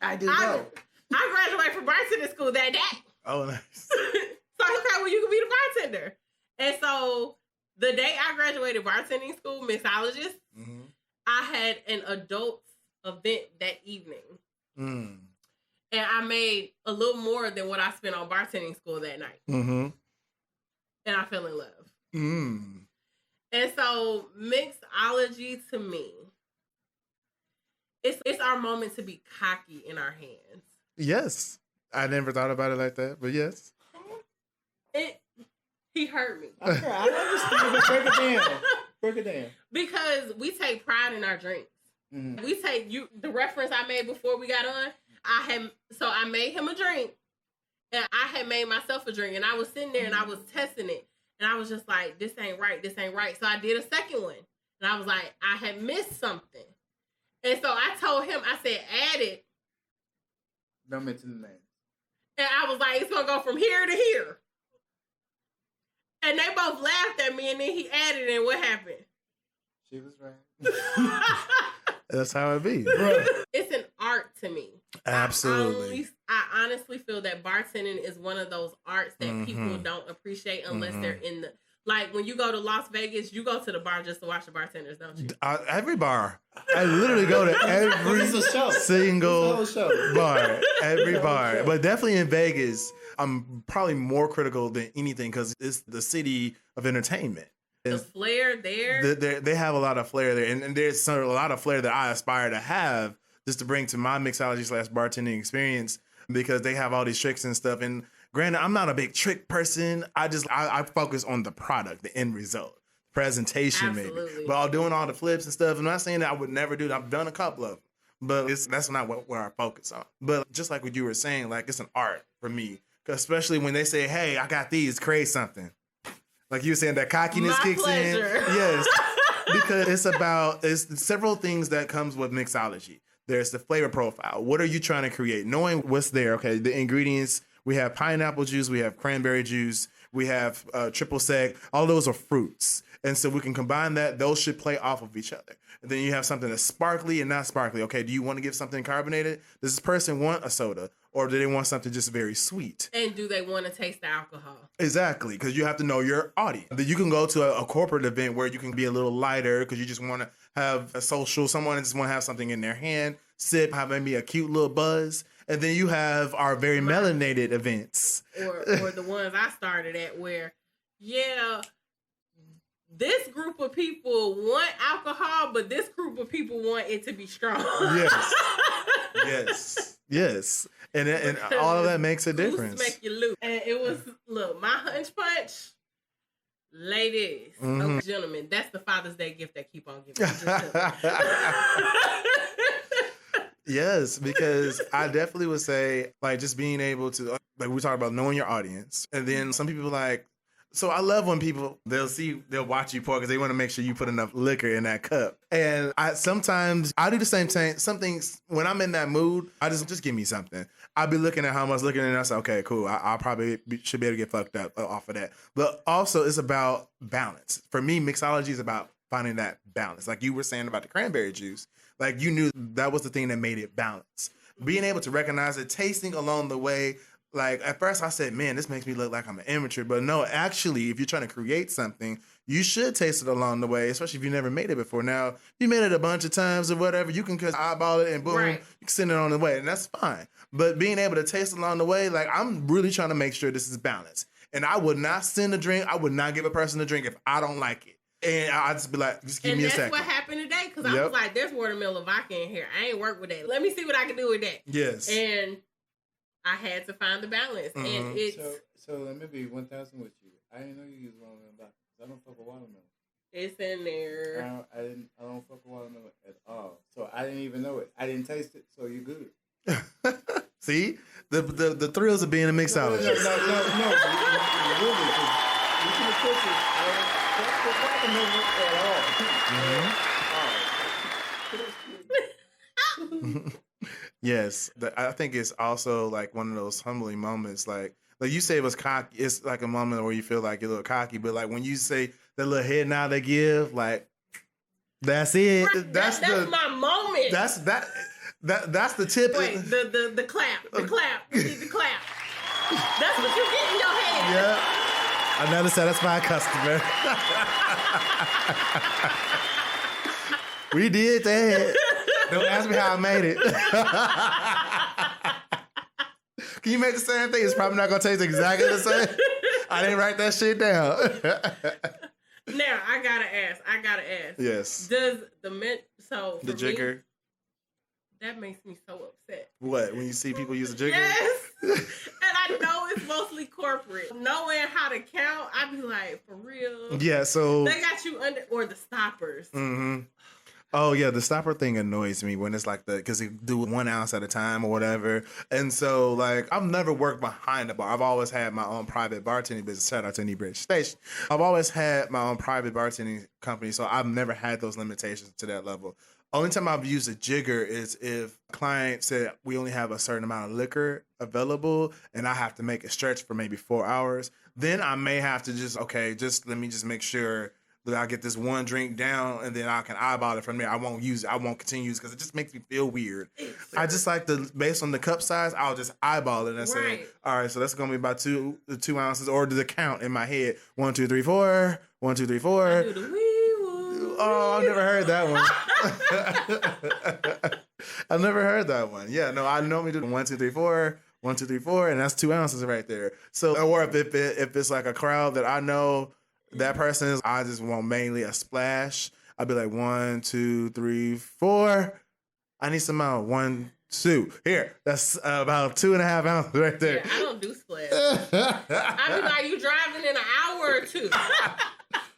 I do know. I graduated from bartending school that day. Oh, nice. So okay, well, you can be the bartender. And so the day I graduated bartending school, mixologist, Mm-hmm. I had an adult event that evening. Mm. And I made a little more than what I spent on bartending school that night. Mm-hmm. And I fell in love. Mm. And so mixology to me, it's our moment to be cocky in our hands. Yes. I never thought about it like that, but yes. He hurt me. Okay, I understand. But break it down. Break it down. Because we take pride in our drinks. Mm-hmm. We take the reference I made before we got on. I made him a drink, and I had made myself a drink, and I was sitting there and I was testing it, and I was just like, this ain't right. So I did a second one, and I was like, I had missed something, and so I told him, I said, add it. Don't mention the name. And I was like, it's gonna go from here to here. And they both laughed at me, and then he added it, and what happened? She was right. That's how it be. It's an art to me. Absolutely. I honestly feel that bartending is one of those arts that people don't appreciate unless they're in the... Like, when you go to Las Vegas, you go to the bar just to watch the bartenders, don't you? Every bar. I literally go to every It's a show. single It's a whole show. bar. Every It's a whole bar. show. But definitely in Vegas, I'm probably more critical than anything because it's the city of entertainment. The flair there. They have a lot of flair there. And there's a lot of flair that I aspire to have just to bring to my mixology / bartending experience because they have all these tricks and stuff. And granted, I'm not a big trick person. I focus on the product, the end result, presentation, Absolutely. maybe. But I'm doing all the flips and stuff. I'm not saying that I would never do that. I've done a couple of them, but that's not where I focus on. But just like what you were saying, like it's an art for me, especially when they say, "Hey, I got these, create something." Like you were saying, that cockiness My kicks pleasure. in. Yes, because it's several things that comes with mixology. There's the flavor profile. What are you trying to create? Knowing what's there. Okay, the ingredients. We have pineapple juice. We have cranberry juice. We have triple sec. All those are fruits. And so we can combine that. Those should play off of each other. And then you have something that's sparkly and not sparkly. Okay, do you want to give something carbonated? Does this person want a soda? Or do they want something just very sweet? And do they want to taste the alcohol? Exactly, because you have to know your audience. You can go to a corporate event where you can be a little lighter because you just want to have a social, someone just want to have something in their hand, sip, have maybe a cute little buzz. And then you have our very melanated events. Or the ones I started at where, yeah, this group of people want alcohol, but this group of people want it to be strong. Yes. And all of that makes a Loose difference. make you loose. And it was, look, my hunch punch, ladies, oh, gentlemen, that's the Father's Day gift that keep on giving. Yes, because I definitely would say, like, just being able to, like, we talk about knowing your audience. And then some people like, so I love when people, they'll watch you pour because they want to make sure you put enough liquor in that cup. And sometimes I do the same thing. Some things, when I'm in that mood, I just give me something. I'll be looking at how much liquor and I say, okay, cool. I probably should be able to get fucked up off of that. But also it's about balance. For me, mixology is about finding that balance. Like you were saying about the cranberry juice. Like you knew that was the thing that made it balanced. Being able to recognize it, tasting along the way. Like at first I said, man, this makes me look like I'm an amateur. But no, actually, if you're trying to create something, you should taste it along the way, especially if you never made it before. Now, if you made it a bunch of times or whatever, you can just eyeball it and boom, Right. you can send it on the way. And that's fine. But being able to taste along the way, like I'm really trying to make sure this is balanced. And I would not send a drink. I would not give a person a drink if I don't like it. And I just be like, just give me a second. And that's what happened today, because I was like, there's watermelon vodka in here. I ain't work with that. Let me see what I can do with that. Yes. And I had to find the balance. And it's... So let me be 1,000 with you. I didn't know you use watermelon vodka. I don't fuck with watermelon. It's in there. I don't fuck with watermelon at all. So I didn't even know it. I didn't taste it, so you're good. See? The thrills of being a mixologist. No. Really, you can put it. I don't fuck with watermelon at all. Yes, I think it's also like one of those humbling moments. Like you say, it was cocky. It's like a moment where you feel like you're a little cocky. But like when you say that little head nod they give, like that's it. Right. That's my moment. That's the tip. Wait, the clap. The clap. You need the clap. That's what you get in your head. Yeah. Another satisfied customer. We did that. Don't ask me how I made it. Can you make the same thing? It's probably not going to taste exactly the same. I didn't write that shit down. Now, I gotta ask. Yes. Does the jigger? That makes me so upset. What? When you see people use a jigger? Yes. And I know it's mostly corporate. Knowing how to count, I be like, for real? Yeah, so... They got you under... Or the stoppers. Mm-hmm. Oh, yeah, the stopper thing annoys me when it's like because they do 1 ounce at a time or whatever. And so, like, I've never worked behind the bar. I've always had my own private bartending business. Shout out to Any Bridge Station. I've always had my own private bartending company, so I've never had those limitations to that level. Only time I've used a jigger is if a client said we only have a certain amount of liquor available and I have to make it stretch for maybe 4 hours. Then I may have to let me make sure that I get this one drink down and then I can eyeball it from there. I won't use it. I won't continue use it because it just makes me feel weird. I just like based on the cup size, I'll just eyeball it and say, all right, so that's going to be about 2 ounces, or do the count in my head. 1, 2, 3, 4. 1, 2, 3, 4. I do the wee-woo. Oh, I've never heard that one. I've never heard that one. Yeah, no, I normally do 1, 2, 3, 4. 1, 2, 3, 4, and that's 2 ounces right there. So, or if it's like a crowd that I know that person is, I just want mainly a splash. I'd be like 1, 2, 3, 4. I need some out. 1, 2. Here, that's about 2.5 ounces right there. Yeah, I don't do splash. I be like, you driving in an hour or two.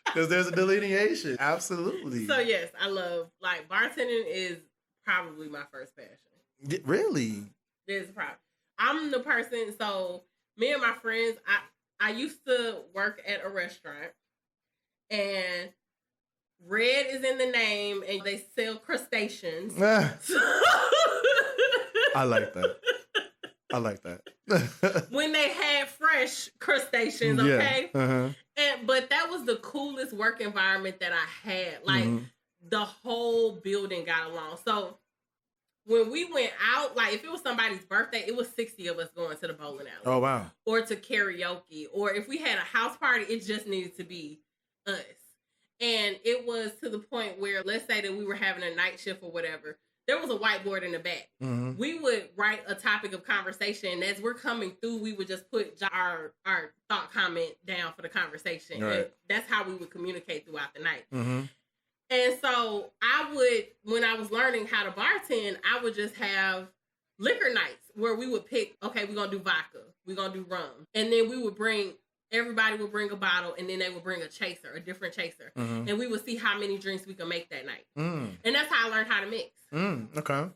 Because there's a delineation. Absolutely. So yes, I love, like, bartending is probably my first passion. Really? It's probably. I'm the person, so me and my friends, I used to work at a restaurant, and red is in the name, and they sell crustaceans. I like that. When they had fresh crustaceans, okay? Yeah. Uh-huh. But that was the coolest work environment that I had. Like, the whole building got along. So when we went out, like, if it was somebody's birthday, it was 60 of us going to the bowling alley. Oh, wow. Or to karaoke. Or if we had a house party, it just needed to be us. And it was to the point where, let's say that we were having a night shift or whatever, there was a whiteboard in the back. Mm-hmm. We would write a topic of conversation, and as we're coming through, we would just put our thought comment down for the conversation. Right. And that's how we would communicate throughout the night. Mm-hmm. And so when I was learning how to bartend, I would just have liquor nights where we would pick, okay, we're going to do vodka, we're going to do rum. And then everybody would bring a bottle, and then they would bring a different chaser. Mm-hmm. And we would see how many drinks we could make that night. Mm. And that's how I learned how to mix. Okay.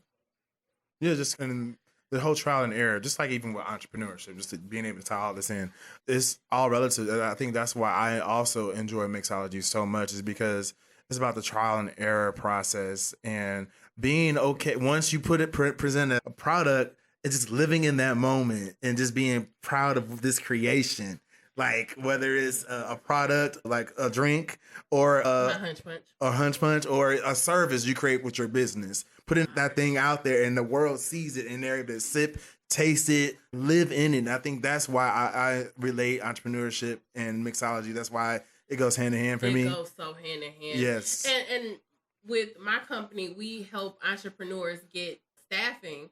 Yeah, just in the whole trial and error, just like even with entrepreneurship, just being able to tie all this in, it's all relative. And I think that's why I also enjoy Mixology so much, is because it's about the trial and error process and being okay. Once you present a product, it's just living in that moment and just being proud of this creation. Like whether it's a product, like a drink, or My hunch punch. a hunch punch, or a service you create with your business. Putting that thing out there and the world sees it and they're able to sip, taste it, live in it. And I think that's why I relate entrepreneurship and mixology. That's why it goes hand in hand for me. It goes so hand in hand. Yes. And with my company, we help entrepreneurs get staffing.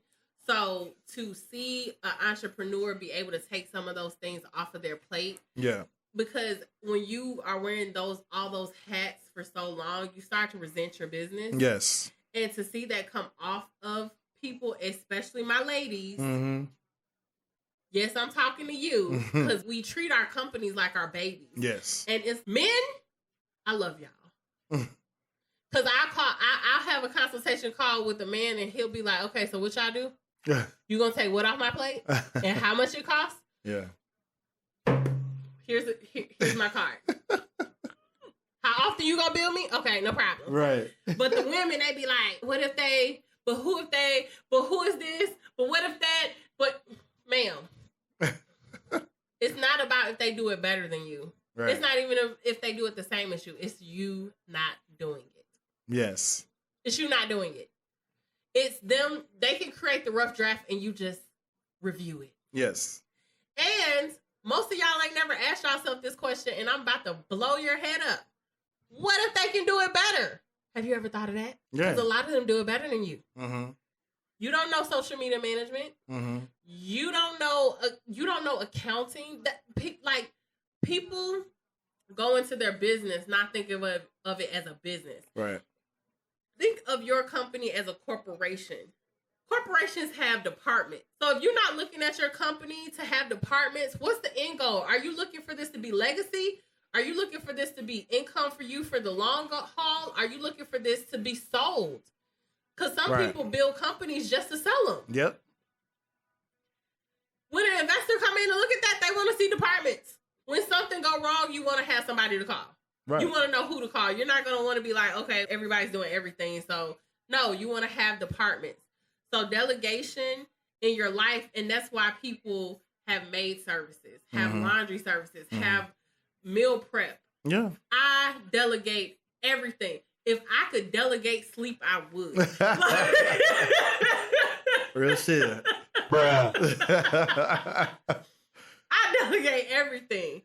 So to see an entrepreneur be able to take some of those things off of their plate. Yeah. Because when you are wearing all those hats for so long, you start to resent your business. Yes. And to see that come off of people, especially my ladies. Mm-hmm. Yes, I'm talking to you because we treat our companies like our babies. Yes. And it's men, I love y'all. Because I'll have a consultation call with the man and he'll be like, okay, so what y'all do? You gonna take what off my plate? And how much it costs? Yeah. Here's my card. How often you gonna bill me? Okay, no problem. Right. But the women, they be like, what if they, but who if they, but who is this? But what if that? But ma'am, it's not about if they do it better than you. Right. It's not even if they do it the same as you. It's you not doing it. Yes. It's you not doing it. It's them. They can create the rough draft and you just review it. Yes. And most of y'all ain't never asked yourself this question, and I'm about to blow your head up. What if they can do it better? Have you ever thought of that? Yeah. Because a lot of them do it better than you. Mm-hmm. You don't know social media management. Mm-hmm. You don't know accounting. Like people go into their business not thinking of it as a business. Right. Think of your company as a corporation. Corporations have departments. So if you're not looking at your company to have departments, what's the end goal? Are you looking for this to be legacy? Are you looking for this to be income for you for the long haul? Are you looking for this to be sold? Because some people build companies just to sell them. Yep. When an investor come in and look at that, they want to see departments. When something go wrong, you want to have somebody to call. Right. You want to know who to call. You're not going to want to be like, okay, everybody's doing everything. So no, you want to have departments. So delegation in your life, and that's why people have maid services, have laundry services, have meal prep. Yeah. I delegate everything. If I could delegate sleep, I would. Real shit. Bruh. I delegate everything.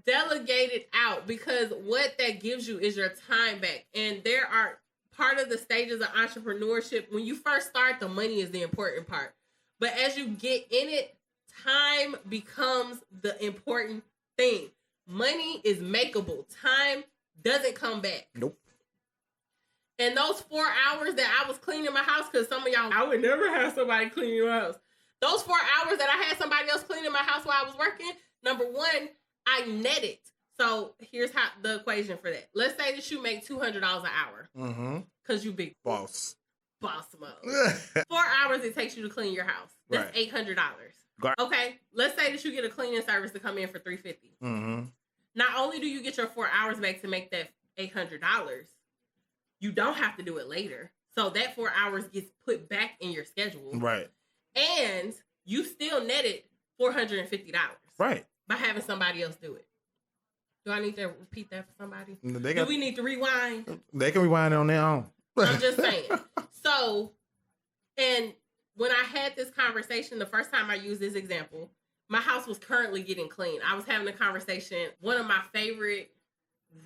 Delegate it out, because what that gives you is your time back. And there are part of the stages of entrepreneurship. When you first start, the money is the important part. But as you get in it, time becomes the important thing. Money is makeable. Time doesn't come back. Nope. And those 4 hours that I was cleaning my house, because some of y'all, I would never have somebody clean your house. Those 4 hours that I had somebody else cleaning my house while I was working, number one, I netted. So here's how the equation for that. Let's say that you make $200 an hour. Mm-hmm. Because you big boss mode. 4 hours it takes you to clean your house. That's $800. Okay, let's say that you get a cleaning service to come in for $350. Mm-hmm. Not only do you get your 4 hours back to make that $800, you don't have to do it later. So that 4 hours gets put back in your schedule. Right. And you still netted $450. Right. By having somebody else do it. Do I need to repeat that for somebody? Do we need to rewind? They can rewind on their own. I'm just saying. So, and when I had this conversation, the first time I used this example, my house was currently getting clean. I was having a conversation. One of my favorite,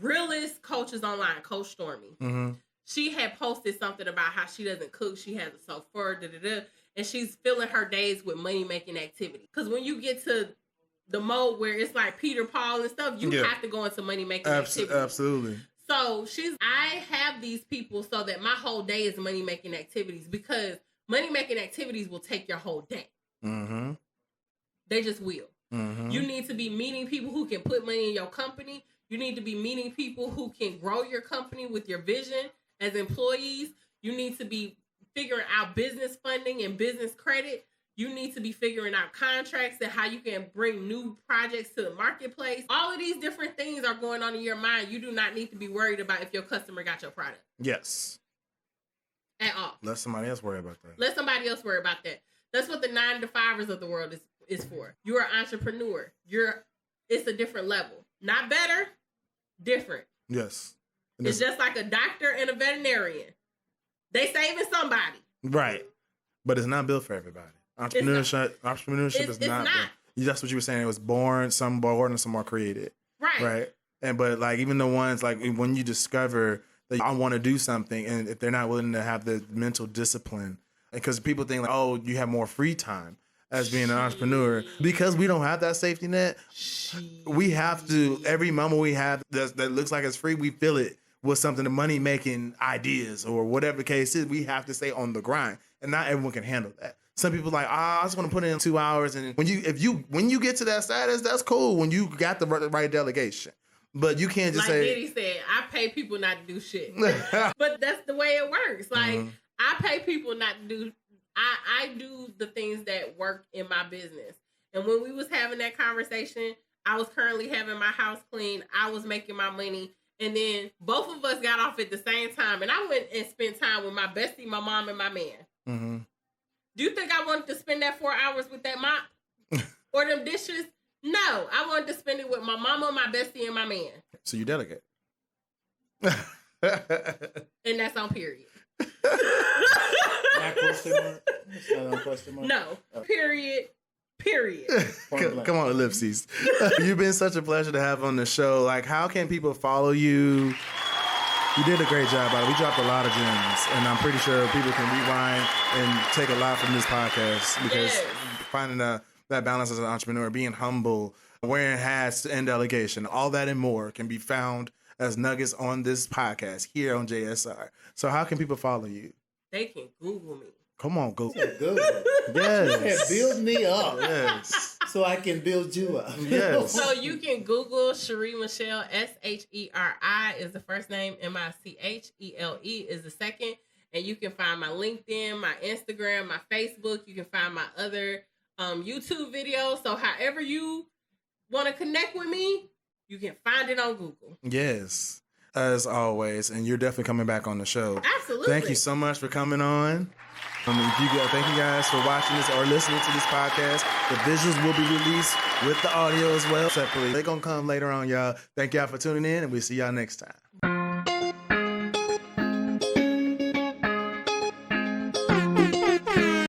realest coaches online, Coach Stormy, she had posted something about how she doesn't cook. She has a chauffeur, and she's filling her days with money-making activity. Because when you get to the mode where it's like Peter, Paul, and stuff, you have to go into money-making activity. Absolutely. So I have these people so that my whole day is money-making activities, because money-making activities will take your whole day. Mm-hmm. They just will. Mm-hmm. You need to be meeting people who can put money in your company. You need to be meeting people who can grow your company with your vision as employees. You need to be figuring out business funding and business credit. You need to be figuring out contracts and how you can bring new projects to the marketplace. All of these different things are going on in your mind. You do not need to be worried about if your customer got your product. Yes. At all. Let somebody else worry about that. Let somebody else worry about that. That's what the 9-to-5ers of the world is for. You're an entrepreneur. You're it's a different level. Not better, different. Yes. And It's just like a doctor and a veterinarian. They saving somebody. right. But it's not built for everybody. Entrepreneurship is not. That's what you were saying. It was born, some born and some are created. Right. And but like even the ones like when you discover that I want to do something, and if they're not willing to have the mental discipline, because people think like, oh, you have more free time as being an entrepreneur, because we don't have that safety net. We have to, every moment we have that looks like it's free, we fill it with something, the money making ideas or whatever the case is. We have to stay on the grind, and not everyone can handle that. Some people like, I just want to put in 2 hours, and when you get to that status, that's cool when you got the right delegation. But you can't just like say. Diddy said, I pay people not to do shit. But that's the way it works. Like I pay people not to do. I do the things that work in my business. And when we was having that conversation, I was currently having my house clean. I was making my money. And then both of us got off at the same time. And I went and spent time with my bestie, my mom, and my man. Mm-hmm. Do you think I wanted to spend that 4 hours with that mop? Or them dishes? No. I wanted to spend it with my mama, my bestie, and my man. So you delegate. And that's on period. Not question mark? Not on question mark? No. Period. Come on, ellipses. You've been such a pleasure to have on the show. Like, how can people follow you? You did a great job, buddy. We dropped a lot of gems, and I'm pretty sure people can rewind and take a lot from this podcast, because finding that balance as an entrepreneur, being humble, wearing hats and delegation, all that and more can be found as nuggets on this podcast here on JSR. So how can people follow you? They can Google me. Come on, go. Google. Yes. Build me up. Yes. So I can build you up. Yes. So you can Google Sheri Michele. Sheri is the first name. Michele is the second. And you can find my LinkedIn, my Instagram, my Facebook. You can find my other YouTube videos. So however you want to connect with me, you can find it on Google. Yes. As always. And you're definitely coming back on the show. Absolutely. Thank you so much for coming on. Thank you guys for watching this or listening to this podcast. The visuals will be released with the audio as well separately. They're going to come later on, y'all. Thank y'all for tuning in, and we'll see y'all next time.